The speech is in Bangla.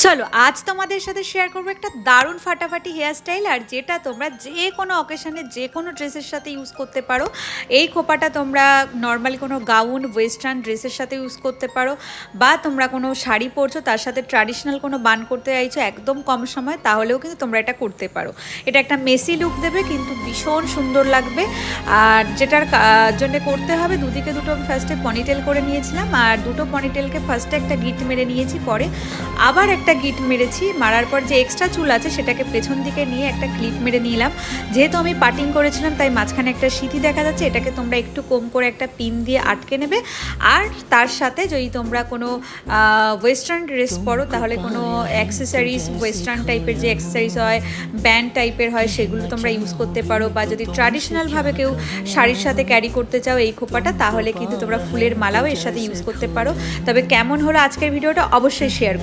চলো আজ তোমাদের সাথে শেয়ার করবো একটা দারুণ ফাটাফাটি হেয়ার স্টাইল, আর যেটা তোমরা যে কোনো অকেশনে যে কোনো ড্রেসের সাথে ইউজ করতে পারো। এই খোপাটা তোমরা নর্মালি কোনো গাউন ওয়েস্টার্ন ড্রেসের সাথে ইউজ করতে পারো, বা তোমরা কোনো শাড়ি পরছো তার সাথে ট্র্যাডিশনাল কোনো বান করতে চাইছো একদম কম সময়, তাহলেও কিন্তু তোমরা এটা করতে পারো। এটা একটা মেসি লুক দেবে কিন্তু ভীষণ সুন্দর লাগবে। আর যেটার জন্য করতে হবে, দুদিকে দুটো ফার্স্টে পনিটেল করে নিয়েছিলাম, আর দুটো পনিটেলকে ফার্স্টে একটা গিট মেরে নিয়েছি, পরে আবার একটা গিট মেরেছি। মারার পর যে এক্সট্রা চুল আছে সেটাকে পেছন দিকে নিয়ে একটা ক্লিপ মেরে নিলাম। যেহেতু আমি পাটিং করেছিলাম তাই মাঝখানে একটা সিঁথি দেখা যাচ্ছে, এটাকে তোমরা একটু কম করে একটা পিন দিয়ে আটকে নেবে। আর তার সাথে যদি তোমরা কোনো ওয়েস্টার্ন ড্রেস পরো তাহলে কোনো অ্যাক্সেসরিজ, ওয়েস্টার্ন টাইপের যে অ্যাক্সেসরিজ হয়, ব্যান্ড টাইপের হয়, সেগুলো তোমরা ইউজ করতে পারো। বা যদি ট্র্যাডিশনালভাবে কেউ শাড়ির সাথে ক্যারি করতে চাও এই খোপাটা, তাহলে কিন্তু তোমরা ফুলের মালাও এর সাথে ইউজ করতে পারো। তবে কেমন হলো আজকের ভিডিওটা অবশ্যই শেয়ার